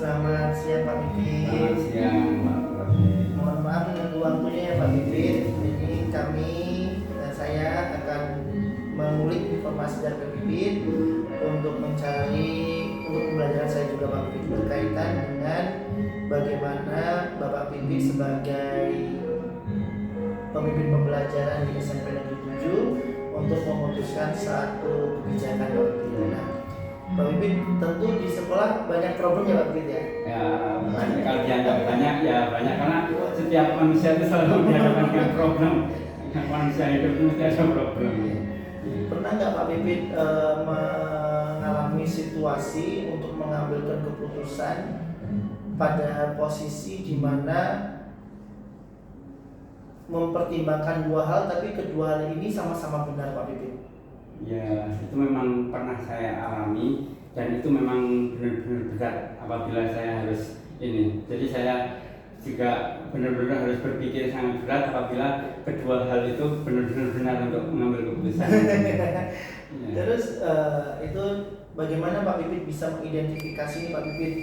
Selamat siang Pak Pipit. Selamat siang Pak Pipit. Mohon maaf mengganggu waktunya ya Pak Pipit. Jadi kami dan saya akan mengulik informasi dari Pak Pipit untuk pembelajaran saya juga Pak Pipit berkaitan dengan bagaimana Bapak Pipit sebagai pemimpin pembelajaran di SMP Negeri 7 untuk memutuskan satu kebijakan Pak Pipit. Nah, Pak Pipit tentu di sekolah banyak problem ya Pak Pipit ya? Ya, kalau dianggap banyak ya banyak, karena setiap manusia itu selalu dihadapkan dengan problem. Manusia hidup itu mesti ada problem. Pernah nggak Pak Pipit mengalami situasi untuk mengambilkan keputusan pada posisi di mana mempertimbangkan dua hal tapi kedua hal ini sama-sama benar Pak Pipit? Ya, itu memang pernah saya alami dan itu memang benar-benar berat apabila saya harus ini. Jadi saya juga benar-benar harus berpikir sangat berat apabila kedua hal itu benar-benar benar untuk mengambil keputusan. Ya. Terus itu bagaimana Pak Pipit bisa mengidentifikasi ini Pak Pipit?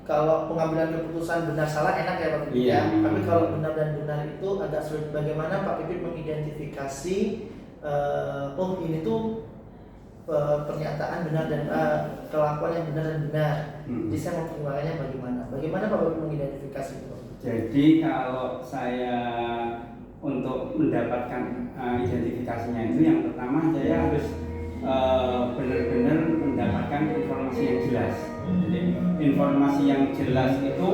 Kalau pengambilan keputusan benar salah enak ya Pak Pipit Iya. ya. Tapi kalau benar dan benar itu agak sulit. Bagaimana Pak Pipit mengidentifikasi oh ini tuh pernyataan benar dan kelakuan yang benar dan benar. Jadi saya mau pertimbangannya bagaimana? Bagaimana Pak Pipit mengidentifikasi itu? Jadi kalau saya untuk mendapatkan identifikasinya itu yang pertama saya harus benar-benar mendapatkan informasi yang jelas. Jadi informasi yang jelas itu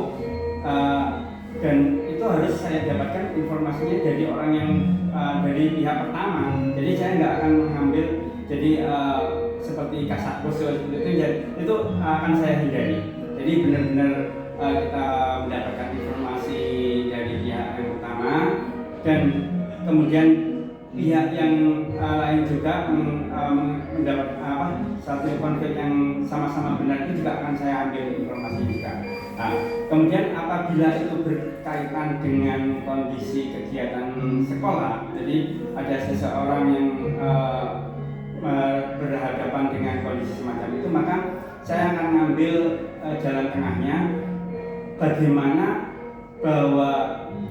dan itu harus saya dapatkan informasinya dari orang yang dari pihak pertama. Jadi saya nggak akan mengambil jadi seperti kasakus seperti itu akan saya hindari. Jadi benar-benar kita mendapatkan informasi dari pihak yang pertama dan kemudian pihak yang lain juga mendapat satu konflik yang sama-sama benar itu juga akan saya ambil informasi juga. Nah, kemudian apabila itu berkaitan dengan kondisi kegiatan sekolah, jadi ada seseorang yang berhadapan dengan kondisi semacam itu, maka saya akan mengambil jalan tengahnya. Bagaimana bahwa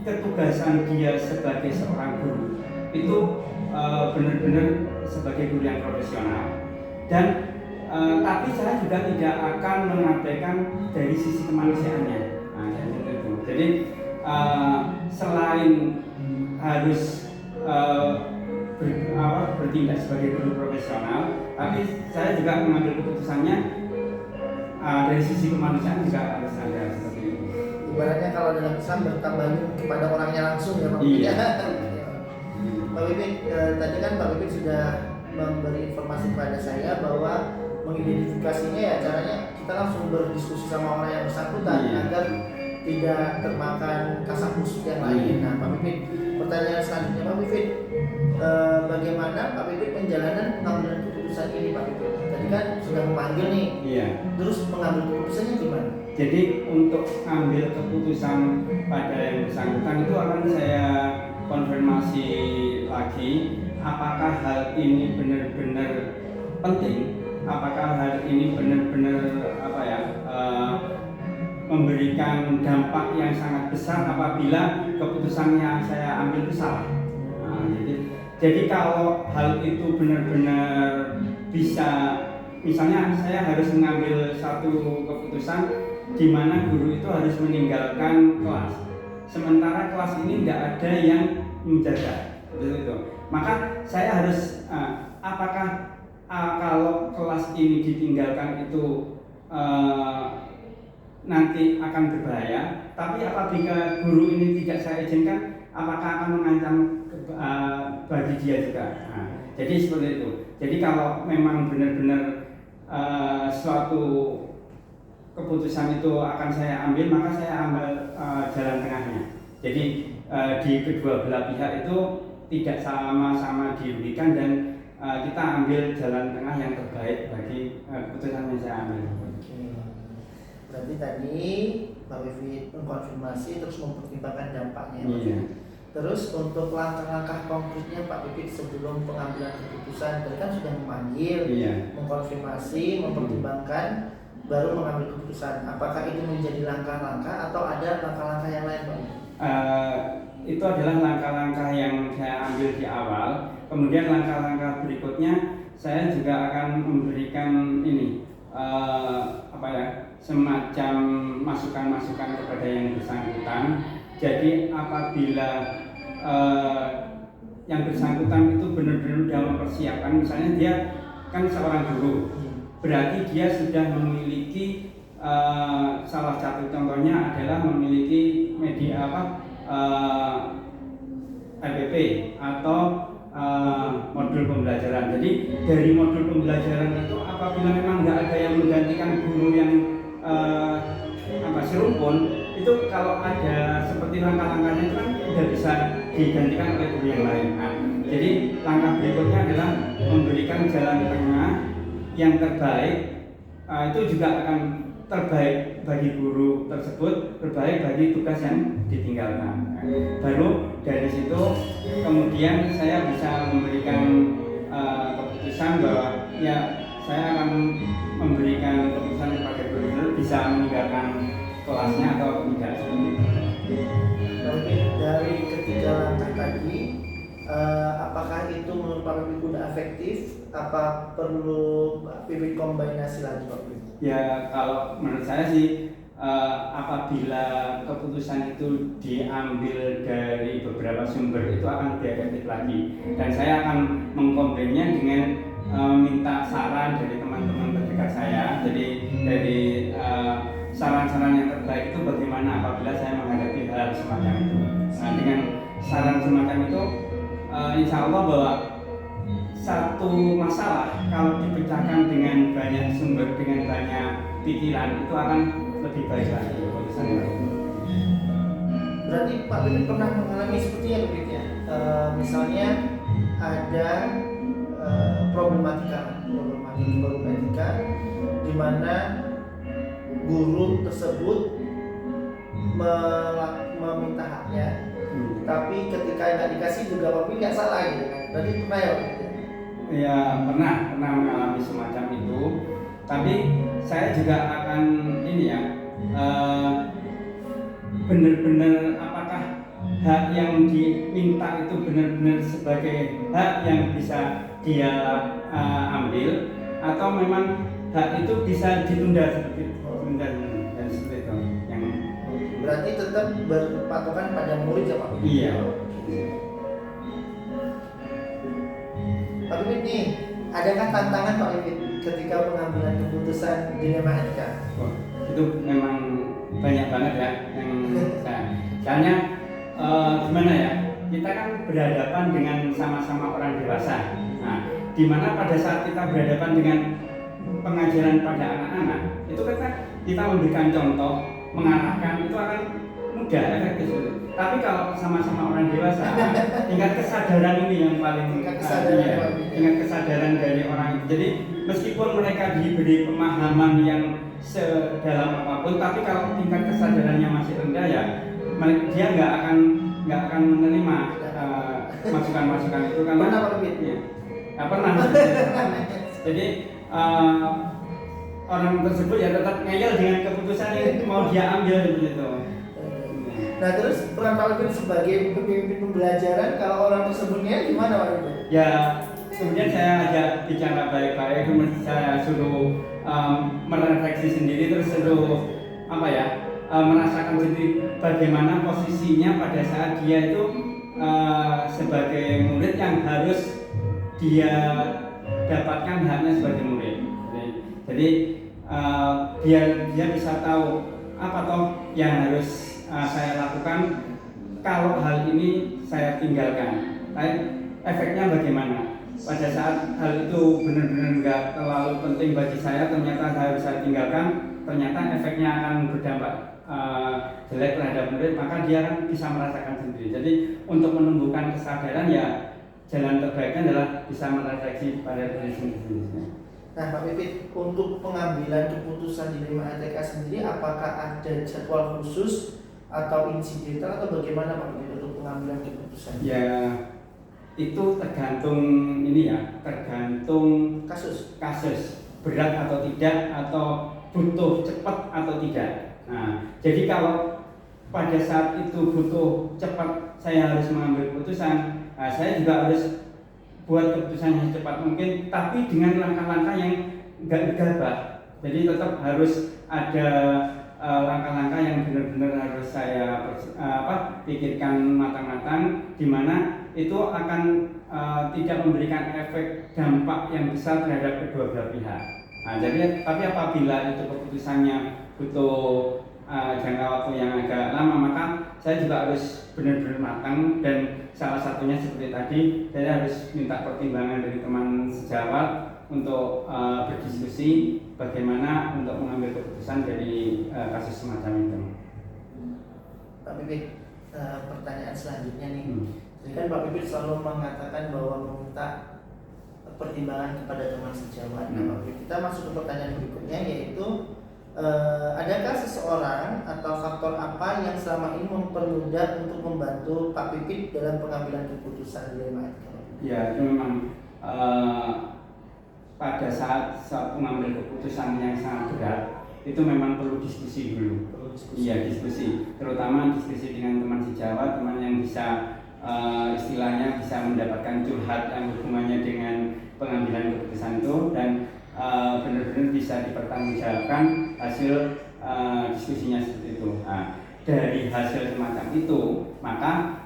ketugasan dia sebagai seorang guru itu benar-benar sebagai guru yang profesional dan tapi saya juga tidak akan mengabaikan dari sisi kemanusiaannya. Nah, jadi selain harus bertindak sebagai guru profesional, tapi saya juga mengambil keputusannya dari sisi kemanusiaan juga harus ada seperti itu. Ibaratnya kalau dalam Islam bertabayun kepada orangnya langsung ya Pak Iya. Pak Pipit, tadi kan Pak Pipit sudah memberi informasi kepada saya bahwa mengidentifikasinya ya caranya kita langsung berdiskusi sama orang yang bersangkutan agar tidak termakan kasak kusuk yang lain. Nah Pak Pipit, pertanyaan selanjutnya Pak Pipit, bagaimana Pak Pipit menjalankan pengambilan keputusan ini Pak Pipit? Tadi kan sudah memanggil nih, terus mengambil keputusannya gimana? Jadi untuk ambil keputusan pada yang bersangkutan itu akan saya konfirmasi lagi apakah hal ini benar-benar penting, apakah hal ini benar-benar memberikan dampak yang sangat besar apabila keputusan yang saya ambil itu salah. Nah, jadi kalau hal itu benar-benar bisa, misalnya saya harus mengambil satu keputusan di mana guru itu harus meninggalkan kelas, sementara kelas ini tidak ada yang menjaga, itu. Maka saya harus apakah kalau kelas ini ditinggalkan itu nanti akan berbahaya, tapi apabila guru ini tidak saya izinkan, apakah akan mengancam bagi dia juga. Nah, jadi seperti itu. Jadi kalau memang benar-benar suatu keputusan itu akan saya ambil, maka saya ambil jalan tengahnya. Jadi di kedua belah pihak itu tidak sama-sama dirugikan dan kita ambil jalan tengah yang terbaik bagi keputusan yang saya ambil. Berarti tadi Pak Pipit mengkonfirmasi terus mempertimbangkan dampaknya. Terus untuk langkah-langkah konkretnya Pak Pipit sebelum pengambilan keputusan, tadi kan sudah memanggil, mengkonfirmasi, mempertimbangkan. baru mengambil keputusan. Apakah itu menjadi langkah-langkah atau ada langkah-langkah yang lain, Pak? Itu adalah langkah-langkah yang saya ambil di awal. Kemudian langkah-langkah berikutnya saya juga akan memberikan ini semacam masukan-masukan kepada yang bersangkutan. Jadi apabila yang bersangkutan itu benar-benar sudah mempersiapkan, misalnya dia kan seorang guru, berarti dia sudah memiliki salah satu contohnya adalah memiliki media LPP atau modul pembelajaran. Jadi dari modul pembelajaran itu apabila memang nggak ada yang menggantikan guru yang serumpun, itu kalau ada seperti langkah-langkahnya itu kan sudah bisa digantikan oleh guru yang lain. Nah, jadi langkah berikutnya adalah memberikan jalan tengah yang terbaik. Itu juga akan terbaik bagi guru tersebut, terbaik bagi tugas yang ditinggalkan. Baru dari situ kemudian saya bisa memberikan keputusan bahwa ya saya akan memberikan keputusan kepada guru bisa meninggalkan kelasnya atau tidak. Dari ketiga langkah tadi, apakah itu menurut Pak Bibit sudah efektif? Apa perlu Bibit kombinasi lagi, Pak Bibit? Ya kalau menurut saya sih apabila keputusan itu diambil dari beberapa sumber itu akan lebih efektif lagi, dan saya akan mengkombinnya dengan minta saran dari teman-teman terdekat saya. Jadi dari saran-saran yang terbaik itu bagaimana apabila saya menghadapi hal semacam itu. Nah, dengan saran semacam itu insya Allah bahwa satu masalah kalau dipecahkan dengan banyak sumber, dengan banyak pikiran, itu akan lebih baik lagi keputusannya. Berarti Pak Bibit pernah mengalami seperti ya, Bibit ya? Misalnya ada problematika di mana guru tersebut meminta haknya, tapi ketika nggak dikasih juga Pak Bibit nggak salah gitu kan? Berarti pernah ya, Pak Bibit? Ya pernah mengalami semacam itu, tapi saya juga akan ini ya benar-benar apakah hak yang diminta itu benar-benar sebagai hak yang bisa dia ambil, atau memang hak itu bisa ditunda seperti itu, dan seperti itu. Yang berarti tetap berpatokan pada murid ya, Pak? Iya. Pak Bibit nih, adakah tantangan Pak Bibit ketika pengambilan keputusan dilema etika? Itu memang banyak banget ya yang soalnya gimana ya, kita kan berhadapan dengan sama-sama orang dewasa. Nah, di mana pada saat kita berhadapan dengan pengajaran pada anak-anak, itu kita memberikan contoh, mengarahkan, itu akan mudah, efektif. Tapi kalau sama-sama orang dewasa, tingkat kesadaran ini yang paling tingkat kesadaran dari orang itu. Jadi meskipun mereka diberi pemahaman yang sedalam apapun, tapi kalau tingkat kesadarannya masih rendah ya, dia nggak akan menerima masukan-masukan itu karena pernah Pak Bibit? Ya, nggak pernah. Jadi orang tersebut ya tetap ngeyel dengan keputusan yang mau dia ambil seperti itu. Nah, terus peran Pak Bibit sebagai pemimpin pembelajaran kalau orang tersebutnya gimana, Pak Bibit? Ya, kemudian saya ajak bicara baik-baik, kemudian saya suruh merefleksi sendiri, terus suruh merasakan sendiri bagaimana posisinya pada saat dia itu sebagai murid yang harus dia dapatkan haknya sebagai murid. Jadi biar dia bisa tahu apa toh yang harus saya lakukan kalau hal ini saya tinggalkan. Efeknya bagaimana? Pada saat hal itu benar-benar nggak terlalu penting bagi saya, ternyata harus saya tinggalkan, ternyata efeknya akan berdampak jelek terhadap murid, maka dia kan bisa merasakan sendiri. Jadi untuk menumbuhkan kesadaran ya jalan terbaiknya adalah bisa merefleksi pada diri sendiri. Nah, Pak Bibit, untuk pengambilan keputusan dilema etika sendiri, apakah ada jadwal khusus atau insidental atau bagaimana Pak Bibit untuk pengambilan keputusan? Ya itu tergantung ini ya, tergantung kasus berat atau tidak, atau butuh cepat atau tidak. Nah, jadi kalau pada saat itu butuh cepat, saya harus mengambil keputusan. Nah, saya juga harus buat keputusan yang secepat mungkin, tapi dengan langkah-langkah yang nggak gegabah. Jadi tetap harus ada langkah-langkah yang benar-benar harus saya pikirkan matang-matang, di mana itu akan tidak memberikan efek dampak yang besar terhadap kedua belah pihak. Nah, jadi tapi apabila itu keputusannya butuh jangka waktu yang agak lama, maka saya juga harus benar-benar matang, dan salah satunya seperti tadi, saya harus minta pertimbangan dari teman sejawat untuk berdiskusi bagaimana untuk mengambil keputusan dari kasus semacam itu. Pak Pipit, pertanyaan selanjutnya nih. Jadi kan Pak Pipit selalu mengatakan bahwa meminta pertimbangan kepada teman sejawat. Nah, Pak Pipit, kita masuk ke pertanyaan berikutnya, yaitu adakah seseorang atau faktor apa yang selama ini mempermudah untuk membantu Pak Pipit dalam pengambilan keputusan di Lema Etika? Ya, itu memang pada saat mengambil keputusan yang sangat berat, itu memang perlu diskusi dulu. Iya, diskusi, terutama diskusi dengan teman sejawat, teman yang bisa istilahnya bisa mendapatkan curhat yang hubungannya dengan pengambilan keputusan itu, dan benar-benar bisa dipertanggungjawabkan hasil diskusinya seperti itu. Nah, dari hasil semacam itu, maka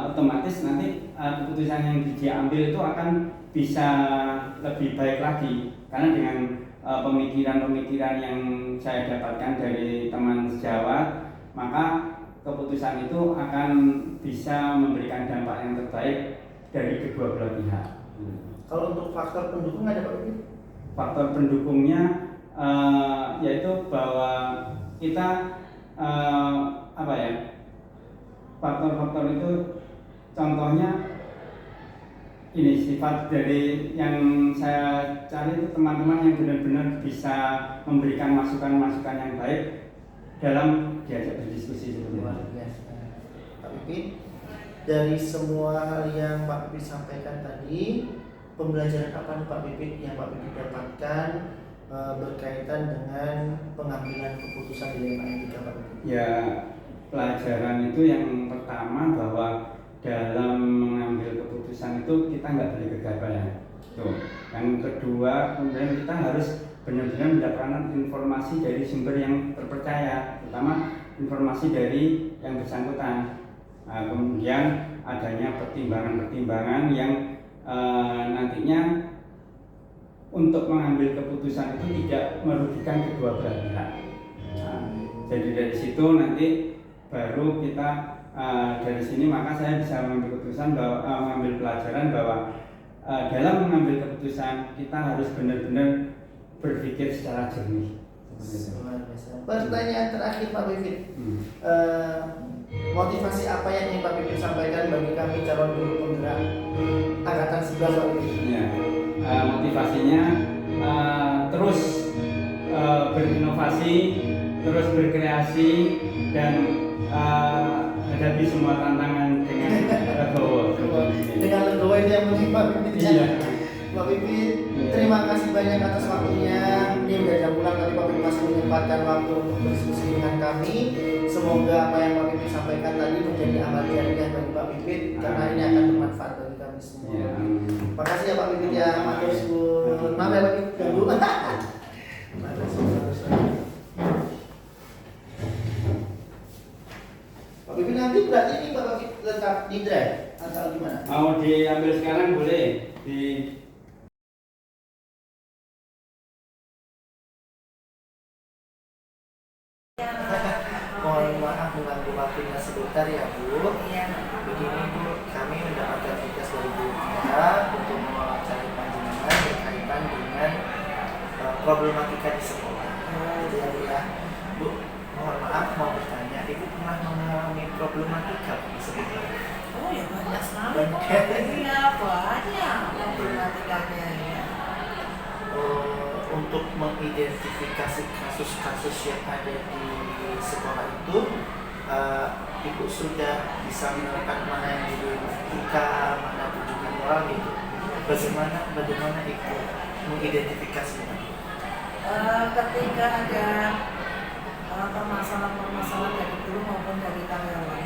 otomatis nanti keputusan yang diambil itu akan bisa lebih baik lagi, karena dengan pemikiran-pemikiran yang saya dapatkan dari teman sejawat, maka keputusan itu akan bisa memberikan dampak yang terbaik dari kedua belah pihak. Kalau untuk faktor pendukung ada Pak Pipit? Faktor pendukungnya yaitu bahwa kita faktor-faktor itu contohnya ini, sifat dari yang saya cari itu teman-teman yang benar-benar bisa memberikan masukan-masukan yang baik dalam diajak berdiskusi seperti itu. Pak Pipit, dari semua hal yang Pak Pipit sampaikan tadi, pembelajaran apa nih Pak Pipit yang Pak Pipit dapatkan berkaitan dengan pengambilan keputusan di Lema Etika, Pak Pipit? Ya, pelajaran itu yang pertama bahwa dalam mengambil keputusan itu kita nggak boleh gegabah ya. Tuh. Yang kedua, kemudian kita harus benar-benar mendapatkan informasi dari sumber yang terpercaya, terutama informasi dari yang bersangkutan. Nah, kemudian adanya pertimbangan-pertimbangan yang nantinya untuk mengambil keputusan itu tidak merugikan kedua belah pihak. Nah, jadi dari situ nanti baru kita dari sini, maka saya bisa mengambil keputusan bahwa mengambil pelajaran bahwa dalam mengambil keputusan kita harus benar-benar berpikir secara jernih. Pertanyaan terakhir Pak Pipit, motivasi apa yang ingin Pak Pipit sampaikan bagi kami calon guru penggerak angkatan 11 Pak Pipit? Ya, motivasinya terus berinovasi, terus berkreasi, dan hadapi semua tantangan dengan legowo. Dengan legowo itu yang penting Pak Pipit. Iya. Pak Pipit, terima kasih banyak atas waktunya. Ini udah jam pulang, tapi Pak Pipit masih menyempatkan waktu untuk berdiskusi dengan kami. Semoga apa yang Pak Pipit sampaikan tadi menjadi amal jariah bagi Pak Pipit, karena ini akan bermanfaat bagi kami semua. Ya. Makasih ya Pak Pipit ya, matur suwun. Maaf ya Pak Pipit, ganggu. Pak Pipit nanti berarti ini Pak Pipit lengkap di drive atau gimana? Mau diambil sekarang boleh di. Mohon maaf mengganggu waktunya sebentar ya Bu. Iya. Begini Bu, kami mendapatkan tugas dari Bu kita untuk mewawancari panjenengan berkaitan dengan problematika di sekolah. Jadi ya Bu ya. Bu, mohon maaf mau bertanya, Ibu pernah mengalami problematika di sekolah? Oh ya banyak sekali. Banyak. Iya banyak problematikanya ya. Untuk mengidentifikasi kasus-kasus yang ada di sekolah itu, Ibu sudah bisa menemukan mana yang etika, mana tunjukkan moral gitu. Bagaimana Ibu mengidentifikasinya? Ketika ada permasalahan-permasalahan dari guru maupun dari karyawan,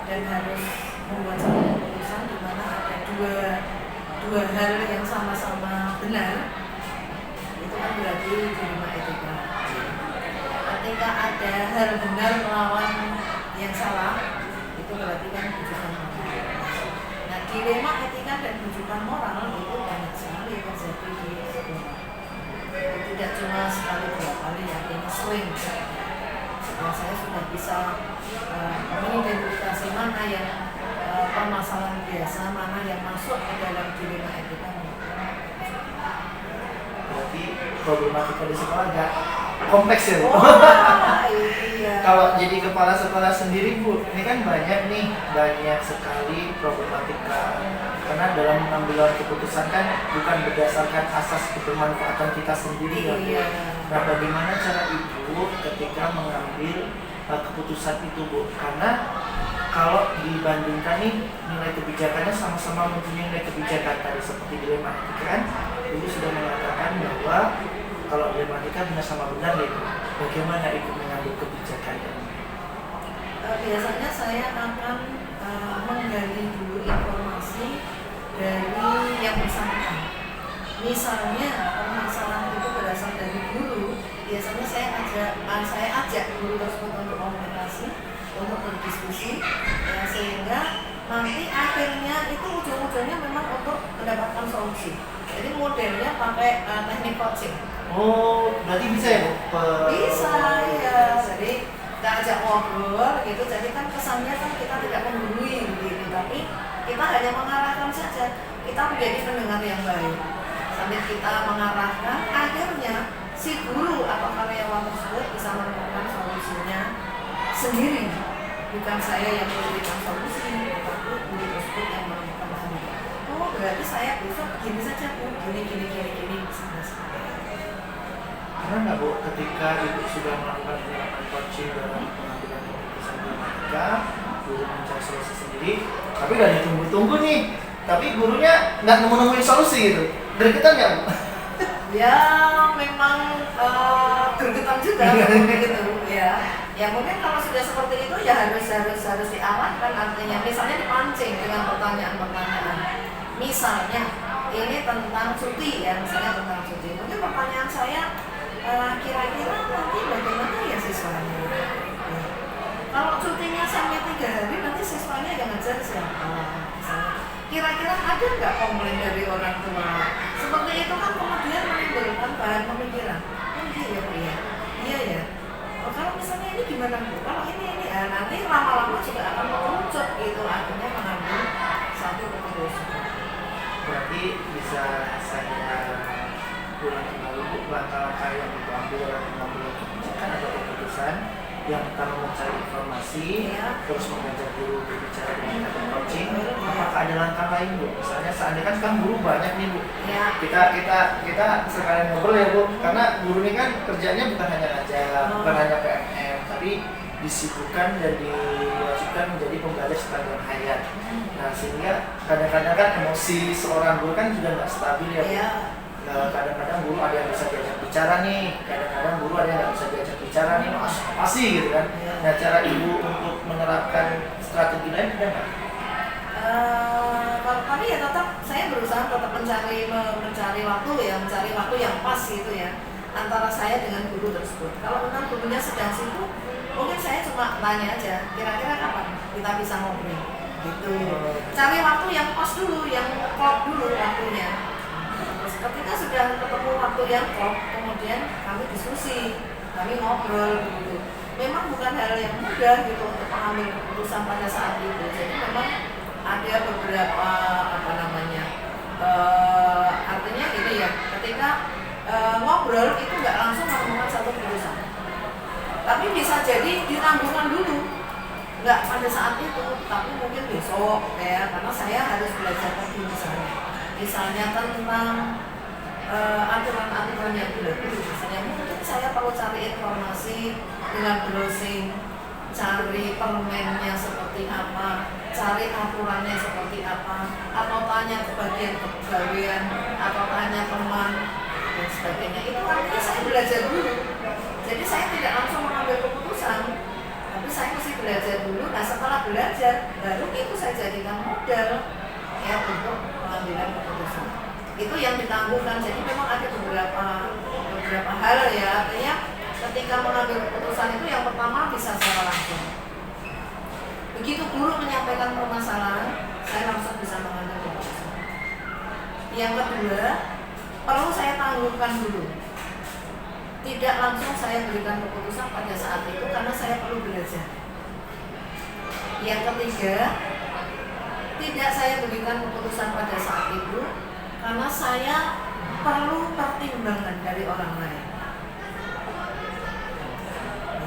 dan harus membuat satu keputusan di mana ada dua hal yang sama-sama benar, itu kan berarti dilema etika. Ketika ada hal benar melawan yang salah, itu berarti kan bujukan moral. Nah, dilema etika dan bujukan moral itu banyak sekali terjadi di sekolah. Tidak cuma sekali dua kali, yang ini sering. Dan saya sudah bisa mengidentifikasi mana yang permasalahan biasa, mana yang masuk ke dalam dilema etika. Berarti problematika di sekolah agak kompleks ya Bu? Iya. Kalau jadi kepala sekolah sendiri Bu, ini kan banyak sekali problematika. Karena dalam pengambilan keputusan kan bukan berdasarkan asas kebermanfaatan kita sendiri ya Bu. Iya. Nah, bagaimana cara Ibu ketika mengambil keputusan itu Bu? Karena kalau dibandingkan nih nilai kebijakannya sama-sama mempunyai nilai kebijakan tadi seperti dilema etika kan, Ibu sudah mengatakan bahwa kalau dilema etika benar sama benar ya, bagaimana Ibu mengambil kebijakannya? Biasanya saya akan menggali dulu informasi dari yang bersangkutan. Misalnya permasalahan itu berasal dari guru, biasanya saya ajak guru tersebut untuk komunikasi, untuk berdiskusi, ya, sehingga nanti akhirnya itu ujung-ujungnya memang untuk mendapatkan solusi. Jadi modelnya pakai teknik coaching. Oh, berarti bisa ya Bu? Bisa ya. Jadi kita ajak ngobrol gitu. Jadi kan kesannya kan kita tidak menggurui gitu, tapi kita hanya mengarahkan saja. Kita menjadi pendengar yang baik. Sambil kita mengarahkan, akhirnya si guru atau karyawan tersebut bisa menemukan solusinya sendiri. Bukan saya yang memberikan solusi, tapi guru tersebut yang menemukan sendiri. Oh, berarti saya besok gini saja Bu, gini misalnya. Karena nggak Bu, ketika Ibu sudah melakukan penerapan coaching dalam pengambilan keputusan dilematika, guru mencari solusi sendiri, tapi udah ditunggu-tunggu nih, tapi gurunya nggak nemu-nemuin solusi gitu, gregetan nggak Bu? Ya memang gregetan juga gitu ya. Ya mungkin kalau sudah seperti itu ya harus diarahkan, artinya misalnya dipancing dengan pertanyaan-pertanyaan. Misalnya ini tentang cuti ya, misalnya tentang cuti. Mungkin pertanyaan saya kira-kira nanti bagaimana ya siswanya? Ya. Kalau cutinya sampai 3 hari nanti siswanya yang ngajar siapa? Misalnya. Kira-kira ada nggak komplain dari orang tua? Seperti itu kan kemudian menimbulkan bahan pemikiran. Oh iya ya. Oh, kalau misalnya ini gimana Bu? Kalau ini ya, nanti lama-lama juga akan mengerucut gitu, akhirnya mengambil satu keputusan. Berarti bisa saya ulang kembali Bu, langkah-langkah yang diambil dalam pengambilan kebijakan atau keputusan yang pertama mencari informasi, terus mengajak guru berbicara dengan metode coaching. Apakah ada langkah lain Bu? Misalnya seandainya kan sekarang guru banyak nih Bu. Ya. Kita sekalian ngobrol ya Bu, karena guru ini kan kerjanya bukan hanya ngajar, bukan hanya PMM, tapi disibukkan dan diwajibkan menjadi pembelajar sepanjang hayat. Nah, sehingga kadang-kadang kan emosi seorang guru kan juga nggak stabil ya Bu. Ya. Nah, kadang-kadang guru ada yang bisa diajak bicara nih, kadang-kadang guru ada yang nggak bisa diajak bicara nih, pasti gitu kan. Nah, cara Ibu untuk menerapkan strategi lain ada nggak? Kalau kami ya tetap saya berusaha tetap mencari waktu yang pas gitu ya antara saya dengan guru tersebut. Kalau memang gurunya sedang sibuk, mungkin saya cuma tanya aja, kira-kira kapan kita bisa ngobrol gitu. Cari waktu yang pas dulu, yang klop dulu waktunya. Terus ketika sudah ketemu waktu yang klop, kemudian kami diskusi, kami ngobrol gitu. Memang bukan hal yang mudah gitu untuk mengambil keputusan pada saat itu. Jadi memang ada beberapa artinya gini ya, ketika ngobrol itu nggak langsung menemukan satu keputusan, tapi bisa jadi ditangguhkan dulu, nggak pada saat itu, tapi mungkin besok ya, karena saya harus belajar lagi misalnya tentang aturan-aturan yang berlaku. Misalnya mungkin saya perlu cari informasi dengan browsing, cari permennya seperti apa, cari aturannya seperti apa, atau tanya ke bagian kepegawaian, atau tanya teman dan sebagainya. Itu artinya belajar dulu. Jadi saya tidak langsung mengambil keputusan, tapi saya mesti belajar dulu. Nah setelah belajar, baru itu saya jadikan modal ya untuk pengambilan keputusan. Itu yang ditangguhkan. Jadi memang ada beberapa hal ya. Artinya ketika mengambil keputusan itu yang pertama bisa secara langsung. Begitu guru menyampaikan permasalahan, saya langsung bisa mengambil keputusan. Yang kedua, perlu saya tangguhkan dulu. Tidak langsung saya berikan keputusan pada saat itu karena saya perlu belajar. Yang ketiga, tidak saya berikan keputusan pada saat itu karena saya perlu pertimbangan dari orang lain.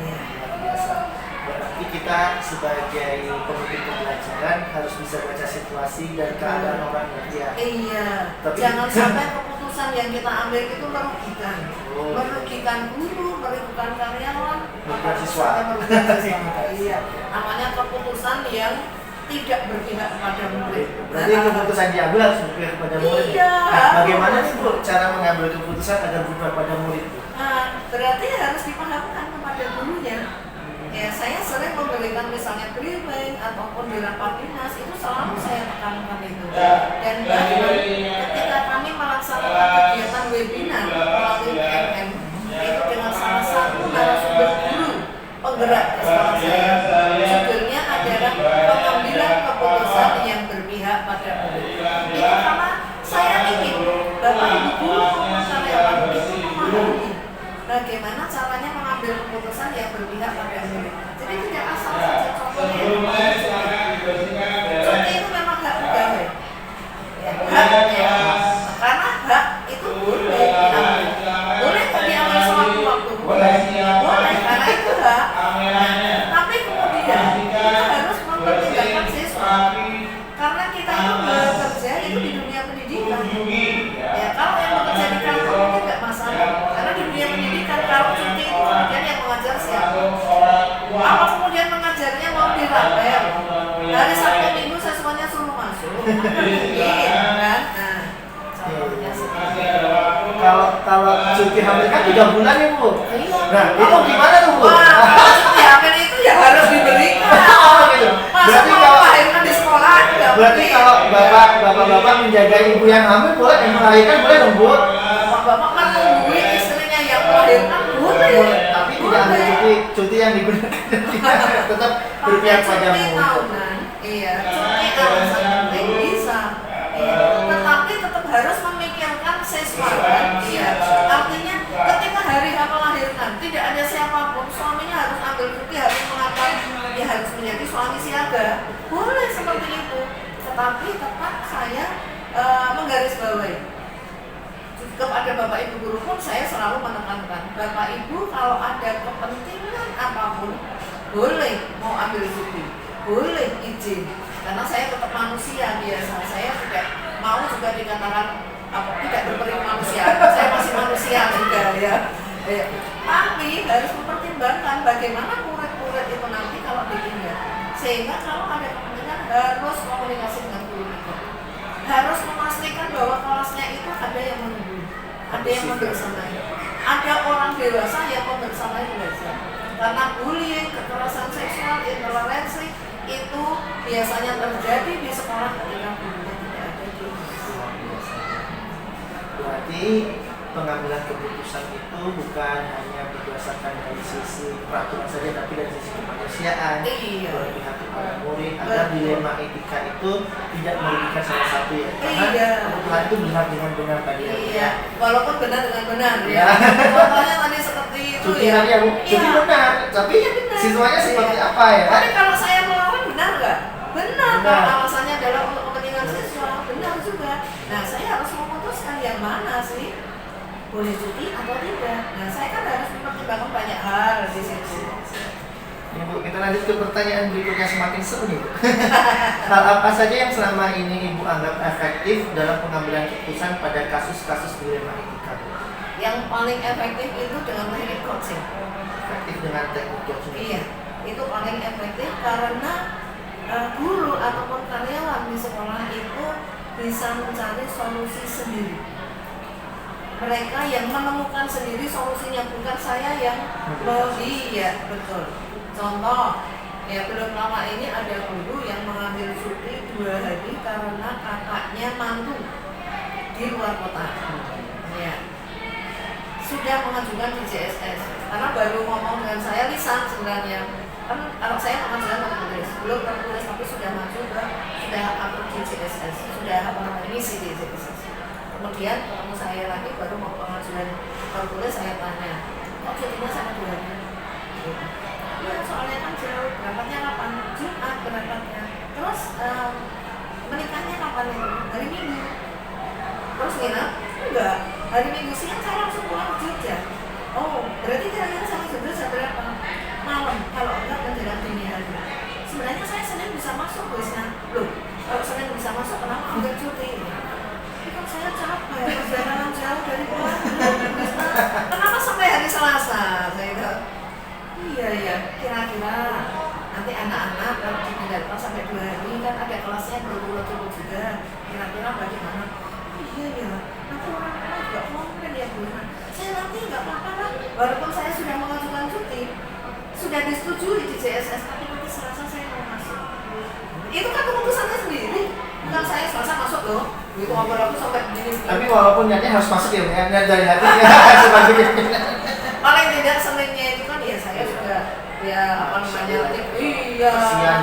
Ya. Biasa. Berarti kita sebagai pemimpin pembelajaran harus bisa baca situasi dan keadaan orang ya. Iya. Tapi- Jangan sampai keputusan yang kita ambil itu merugikan. Oh. Merugikan guru, merugikan karyawan, Merugikan siswa. merugikan siswa. Iya. Namanya keputusan yang tidak berpihak kepada murid. Berarti keputusan diambil harus berpihak kepada murid. Iya. Nah, bagaimana nih Bu cara mengambil keputusan agar berpihak pada murid? Nah, berarti harus dipahamkan kepada gurunya. Ya, saya sering memberikan misalnya briefing ataupun di rapat dinas itu selalu saya tekankan itu. Dan bahkan ketika kami melaksanakan kegiatan webinar melalui PMM itu dengan salah satu narasumber guru penggerak di sekolah saya, judulnya adalah pengambilan keputusan yang berpihak pada murid. Itu karena saya ingin Bapak Ibu guru maupun karyawan itu memahami bagaimana caranya mengambil keputusan yang berpihak pada murid. Jadi tidak asal saja contohnya cuti itu memang hak pegawai. Ya, hak ya. Karena hak itu boleh diambil. Boleh nggak diambil sewaktu-waktu? Boleh, karena itu hak. Tapi kemudian kita harus mempertimbangkan siswa. Karena kita itu bekerja itu di dunia pendidikan. Ya, kalau yang bekerja di kantor itu nggak masalah. Karena di dunia pendidikan kalau cuti itu kemudian yang mengajar siapa? Apa kemudian mengajarnya mau dirapel? Hari Sabtu Minggu siswanya suruh masuk. Iya kan? Nah, contohnya seperti itu. Kalau cuti hamil kan 3 bulan ya Bu. Iya. Nah itu gimana tuh Bu? Wah, kalau cuti hamil itu ya harus diberikan. Oh, gitu. Masa Berarti mau kalau- melahirkan di sekolah nggak Berarti boleh. kalau bapak-bapak menjaga ibu yang hamil boleh, yang melahirkan boleh dong Bu? Bapak kan nungguin istrinya yang melahirkan boleh. Tapi tidak ambil cuti yang digunakan tetap berpihak Pakai cuti padamu. tahunan, iya, cuti alasan penting bisa, iya. Tetapi tetap harus memikirkan siswa kan, iya. Artinya ketika hari H melahirkan tidak ada siapapun, suaminya harus ambil cuti, harus mengapain, dia harus menjadi suami siaga, boleh seperti itu. Tetapi tetap saya menggarisbawahi kepada Bapak Ibu guru pun saya selalu menekankan, Bapak Ibu kalau ada kepentingan apapun boleh mau ambil cuti, boleh izin, karena saya tetap manusia biasa, saya tidak mau juga dikatakan tidak berperi manusia, saya masih manusia juga ya. Tapi harus mempertimbangkan bagaimana murid-murid itu nanti kalau ditinggal, sehingga kalau ada kepentingan harus komunikasi dengan guru itu, harus memastikan bahwa kelasnya itu ada yang menunggu, ada yang membersamai, ada orang dewasa yang membersamai belajar. Karena bullying, kekerasan seksual, intoleransi itu biasanya terjadi di sekolah ketika gurunya tidak ada di kelas. Berarti pengambilan keputusan itu bukan hanya berdasarkan dari sisi peraturan saja, tapi dari sisi kemanusiaan, Iya. berpihak kepada murid, agar dilema etika itu tidak merugikan salah satu ya. Karena Iya. kebutuhan itu benar dengan benar tadi ya. Iya, walaupun benar dengan benar ya. Iya. Contohnya tadi seperti itu Cuti ya. tadi ya Bu, cuti Iya. benar, tapi Iya, benar. siswanya seperti Iya. apa ya? Tapi kalau saya melawan benar nggak? Benar. Benar. Kalau alasannya adalah untuk kepentingan siswa, benar juga. Nah, saya harus memutuskan yang mana sih, boleh cuti atau tidak. Nah, saya kan harus mempertimbangkan banyak hal di situ. Ya, Bu, kita lanjut ke pertanyaan berikutnya, semakin seru nih Bu. Hal apa saja yang selama ini Ibu anggap efektif dalam pengambilan keputusan pada kasus-kasus dilema etika? Yang paling efektif itu dengan teknik coaching. Efektif dengan teknik coaching. Iya, itu paling efektif karena guru ataupun karyawan di sekolah itu bisa mencari solusi sendiri. mereka yang menemukan sendiri solusinya, bukan saya yang iya betul. Contoh, ya belum lama ini ada guru yang mengambil cuti 2 hari karena kakaknya mantu di luar kota. Ya, sudah mengajukan di JSS karena baru ngomong dengan saya lisan sebenarnya. Kan anak saya pengajuan tertulis, belum tertulis tapi sudah maju ke sudah upload di JSS, sudah mengisi di JSS. Kemudian ketemu saya lagi baru mau pengajuan tertulis, saya tanya, oh cutinya sama 2 hari? Iya, soalnya kan jauh, berangkatnya kapan? Jumat berangkatnya. Terus menikahnya kapan itu? Hari Minggu. Terus nginep? Enggak, hari Minggu siang saya langsung pulang ke Jogja. Oh, berarti kira-kira sampai Jogja jam berapa? Malam, kalau enggak menjelang dini hari. Sebenarnya saya Senin bisa masuk, Wisna. Loh, kalau Senin bisa masuk, kenapa ambil cuti? Saya capek, perjalanan jauh dari Wisna. Kenapa sampai hari Selasa? Saya bilang, iya, kira-kira nanti anak-anak kalau dipindahkan sampai 2 hari kan ada kelasnya berurut-urut juga. Kira-kira bagaimana? Iya, nanti orang-orang juga komplain ya Bu. Saya nanti nggak apa-apa lah, walaupun saya sudah mengajukan cuti, sudah disetujui di JSS, tapi nanti Selasa saya mau masuk. Itu kan keputusannya sendiri, bukan saya Selasa masuk loh. Itu ngobrol aku sampai begini. Tapi walaupun niatnya harus masuk ya, niat dari hatinya sebagai paling tidak Seninnya itu kan ya saya juga ya apa namanya iya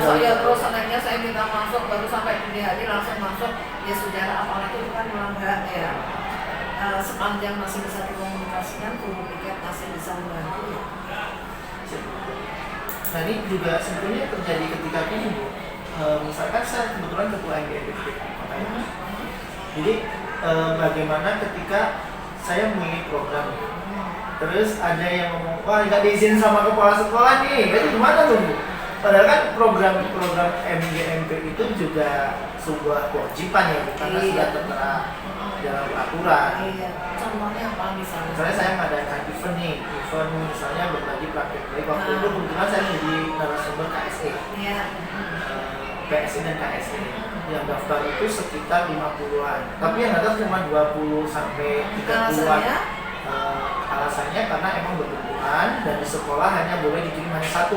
saya terus Seninnya saya minta masuk baru sampai dini hari langsung masuk ya sudah, apalagi itu kan melanggar ya sepanjang masih bisa dikomunikasikan guru piket masih bisa membantu ya. Nah ini juga sebetulnya terjadi ketika ini Bu, misalkan saya kebetulan ketua MGMP makanya. Jadi bagaimana ketika saya memilih program, terus ada yang ngomong, wah nggak diizinin sama kepala sekolah nih, itu gimana tuh Bu? Padahal kan program MGMP itu juga sebuah kewajiban ya, karena sudah tertera dalam peraturan. Iya. Contohnya apa misalnya? Misalnya saya mengadakan event nih, event misalnya berbagi praktek baik. Waktu itu kebetulan saya menjadi narasumber KSE. Iya. PSI dan KSI yang daftar itu sekitar 50-an, tapi yang datang cuma 20 sampai 30-an. Alasannya karena emang berkebutuhan dan di sekolah hanya boleh dikirim hanya 1.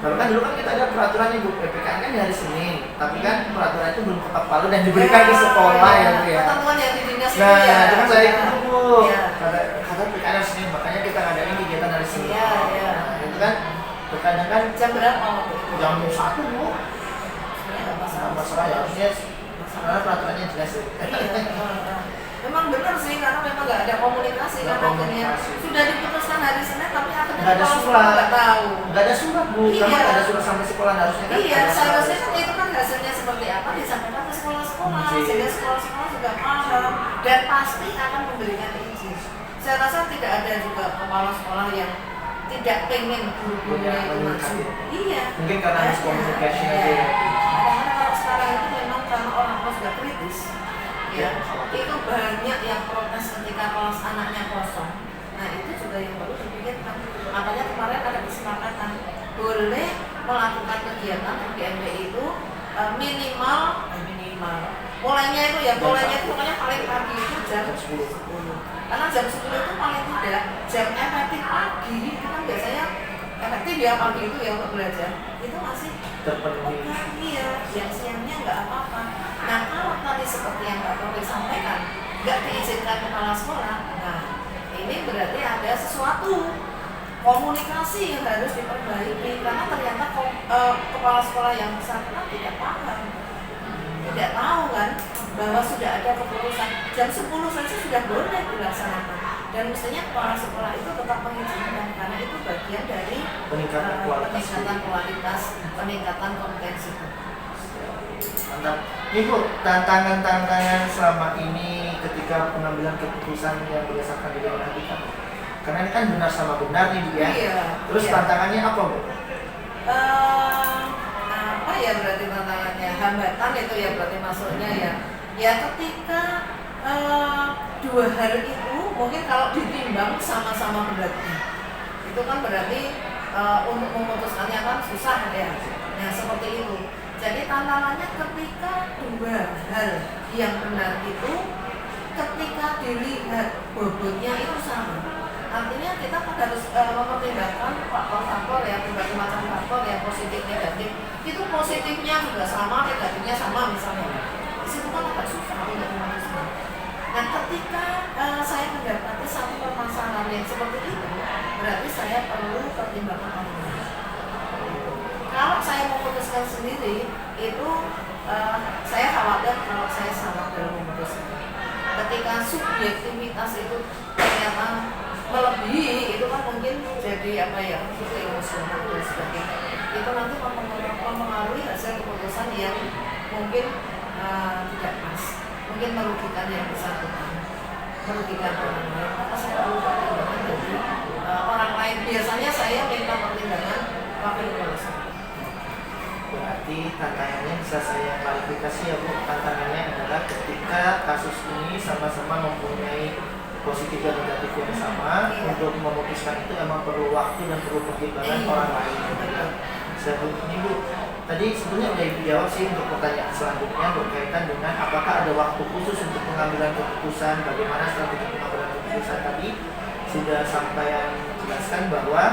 Lalu kan dulu kan kita ada peraturannya Bu, PPKN kan di hari Senin, tapi kan peraturan itu belum ketok palu dan diberikan ke sekolah ya Bu ya. Ketentuan yang di dinas Nah, itu ya. itu kan saya ikut Bu. Iya. Kata PPKN hari Senin, makanya kita ngadain kegiatan hari Senin. Iya. Nah, itu kan terkadang kan Jam berapa waktu itu? jam 1 Bu. Nggak Masalah ya, harusnya karena peraturannya jelas ya. Memang benar sih, karena memang nggak ada komunikasi kan akhirnya sudah diputuskan hari Senin tapi akhirnya Nggak ada kepala surat. sekolah nggak tahu. Nggak ada surat Bu, Iya. karena nggak ada surat sampai sekolah harusnya kan. Iya, ada seharusnya surat. kan itu kan hasilnya seperti apa disampaikan ke sekolah-sekolah Izin. sehingga sekolah-sekolah juga paham dan pasti akan memberikan izin. Saya rasa tidak ada juga kepala sekolah yang tidak pengen guru-gurunya itu maju. Iya. Mungkin karena miscommunication Iya. aja ya. Karena kalau sekarang itu memang karena orang tua sudah kritis, ya, itu banyak yang protes ketika kelas anaknya kosong. Nah itu juga yang baru dipikirkan. Makanya kemarin ada kesepakatan boleh melakukan kegiatan MGMP itu minimal mulainya itu ya pokoknya paling pagi itu jam 10. Karena jam 10 itu paling tidak jam efektif pagi itu kan biasanya efektif ya pagi itu ya untuk belajar itu masih Terpenuhi. iya, siang-siangnya nggak apa-apa. Nah kalau tadi seperti yang Pak Taufik sampaikan nggak diizinkan kepala sekolah, nah ini berarti ada sesuatu komunikasi yang harus diperbaiki karena ternyata kepala sekolah yang bersangkutan tidak paham, tidak tahu kan bahwa sudah ada keputusan jam 10 saja sudah boleh dilaksanakan dan mestinya kepala sekolah itu tetap mengizinkan karena itu bagian dari Peningkatan kualitas. peningkatan kompetensi. Mantap. Ini Bu, tantangan-tantangan selama ini ketika pengambilan keputusan yang berdasarkan dinamika. Karena ini kan benar sama benar nih Bu ya. Iya. Terus iya. tantangannya apa Bu? Apa ya berarti tantangannya? Hambatan itu ya berarti maksudnya ya. Ya ketika 2 hal itu mungkin kalau ditimbang sama-sama beratnya itu kan berarti untuk memutuskannya kan susah ya. Nah seperti itu. Jadi tantangannya ketika 2 hal yang benar itu ketika dilihat bobotnya itu sama. Artinya kita kan harus mempertimbangkan faktor-faktor ya, berbagai macam faktor yang positif negatif. Itu positifnya juga sama, negatifnya sama misalnya. Di situ kan agak susah untuk memutuskan. Nah, ketika saya mendapati satu permasalahan yang seperti itu, berarti saya perlu pertimbangan orang. Kalau saya memutuskan sendiri, itu saya khawatir kalau saya salah dalam memutuskan. Ketika subjektivitas itu ternyata melebihi, itu kan mungkin jadi apa ya, emosional dan sebagainya. Itu nanti mempengaruhi hasil keputusan yang mungkin tidak pas, mungkin merugikan yang bersangkutan, merugikan orang lain. Maka saya perlu pertimbangan dari orang lain. Biasanya saya minta pertimbangan wakil kuasa. Berarti tantangannya bisa saya klarifikasi ya Bu. Tantangannya adalah ketika kasus ini sama-sama mempunyai positif dan negatif yang sama, untuk memutuskan itu emang perlu waktu dan perlu pertimbangan orang lain. Ini Bu, tadi sebenarnya udah dijawab sih untuk pertanyaan selanjutnya berkaitan dengan apakah ada waktu khusus untuk pengambilan keputusan, bagaimana strategi pengambilan keputusan. Tadi sudah sampai jelaskan bahwa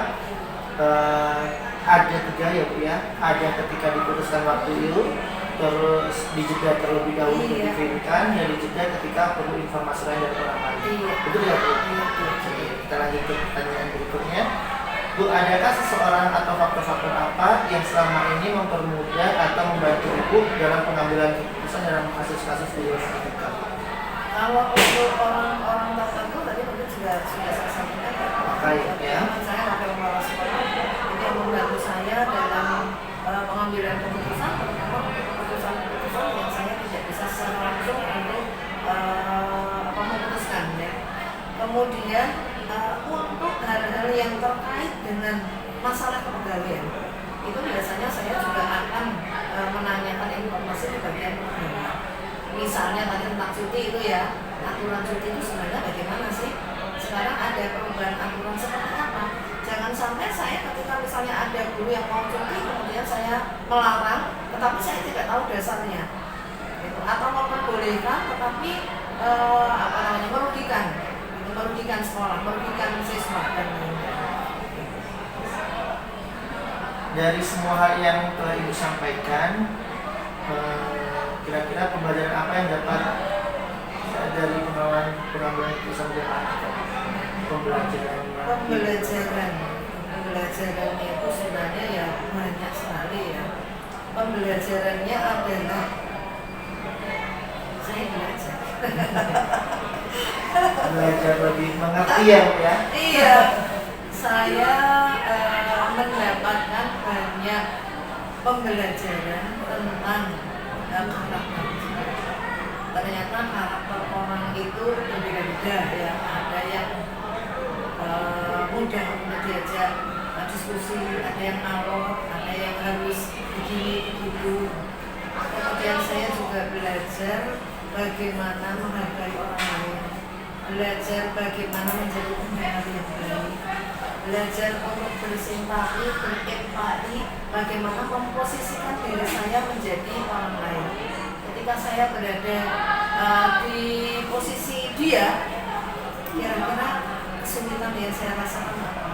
ada 3 ya Bu ya, ada ketika diputuskan waktu itu, terus dijeda terlebih dahulu untuk dikirimkan, dan dijeda ketika perlu informasi lain dari orang lain. Betul ya Bu? Oke, kita lanjut ke pertanyaan berikutnya. Bu, adakah seseorang atau faktor-faktor apa yang selama ini mempermudah atau membantu Ibu dalam pengambilan keputusan dalam kasus-kasus di luar kita? Kalau untuk orang-orang tertentu tadi mungkin sudah saya sampaikan ya. Saya wakil kepala sekolah, ini yang membantu saya dalam pengambilan keputusan, terutama untuk keputusan-keputusan yang saya tidak bisa secara langsung untuk memutuskan ya. Kemudian untuk hal-hal yang terkait dengan masalah kepegawaian, itu biasanya saya juga akan menanyakan informasi di bagian pegawai. Misalnya tadi tentang cuti itu ya, aturan cuti itu sebenarnya bagaimana sih? Sekarang ada perubahan aturan seperti apa? Jangan sampai saya ketika misalnya ada guru yang mau cuti kemudian saya melarang, tetapi saya tidak tahu dasarnya, gitu. Atau memperbolehkan tetapi merugikan sekolah, merugikan siswa dan lain-lain. Dari semua hal yang telah Ibu sampaikan, kira-kira pembelajaran apa yang dapat dari pengambilan keputusan Pembelajarannya itu sebenarnya ya banyak sekali ya. Pembelajarannya adalah saya belajar lebih mengerti ya Bu ya. Iya, saya mendapatkan banyak pembelajaran tentang karakter. Ternyata karakter orang itu berbeda-beda ya. Ada yang mudah untuk diajak diskusi, ada yang alot, ada yang harus begini begitu. Kemudian saya juga belajar bagaimana menghargai orang lain, belajar bagaimana menjadi pendengar yang baik, belajar untuk bersimpati, berempati, bagaimana memposisikan diri saya menjadi orang lain. Ketika saya berada di posisi dia, kira-kira kesulitan yang saya rasakan apa?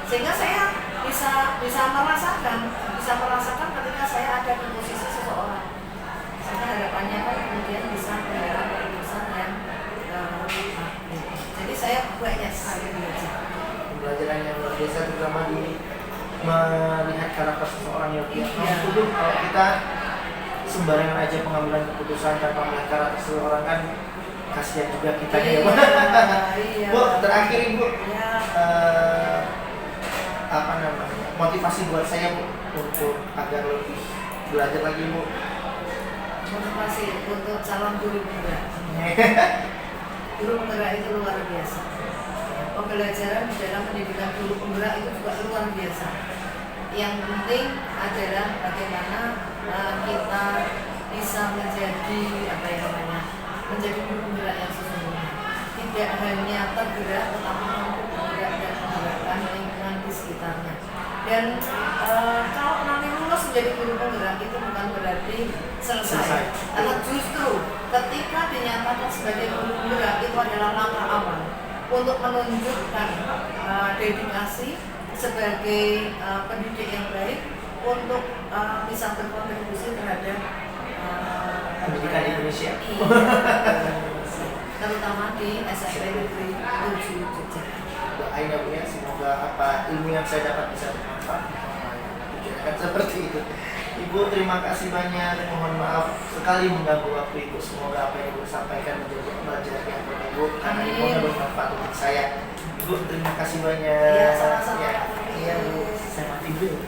Sehingga saya bisa merasakan ketika saya ada di posisi seseorang. Sehingga harapannya kan kemudian bisa mendapat keputusan yang tepat. Jadi saya banyak sekali belajar. Pembelajaran yang luar biasa, terutama di melihat karakter seseorang yang dulu kalau kita sembarangan aja pengambilan keputusan tanpa melihat karakter seseorang kan kasihan juga kita ya Bu. Iya. Bu, terakhir Ibu, Ya. motivasi buat saya Bu untuk agar lebih belajar lagi Bu. Motivasi untuk calon guru penggerak. Guru penggerak itu luar biasa. Pembelajaran di dalam pendidikan guru penggerak itu juga luar biasa. Yang penting adalah bagaimana kita bisa menjadi menjadi guru penggerak yang sesungguhnya. Tidak hanya tergerak tetapi mampu bergerak dan menggerakkan lingkungan di sekitarnya. Dan kalau nanti lulus menjadi guru penggerak itu bukan berarti selesai. Karena justru ketika dinyatakan sebagai guru penggerak itu adalah langkah awal untuk menunjukkan dedikasi sebagai pendidik yang baik untuk bisa berkontribusi terhadap pendidikan Indonesia. Iya, terutama di SMP Negeri 7 Jogja. Doain ya Bu ya, semoga apa ilmu yang saya dapat bisa bermanfaat. Tujuannya seperti itu. Ibu terima kasih banyak, mohon maaf sekali mengganggu waktu Ibu. Semoga apa yang Ibu sampaikan menjadi pelajaran yang buat Ibu, karena Amin. semoga bermanfaat untuk saya. Ibu terima kasih banyak. Iya, sama-sama. Ya, iya Bu, saya mati dulu.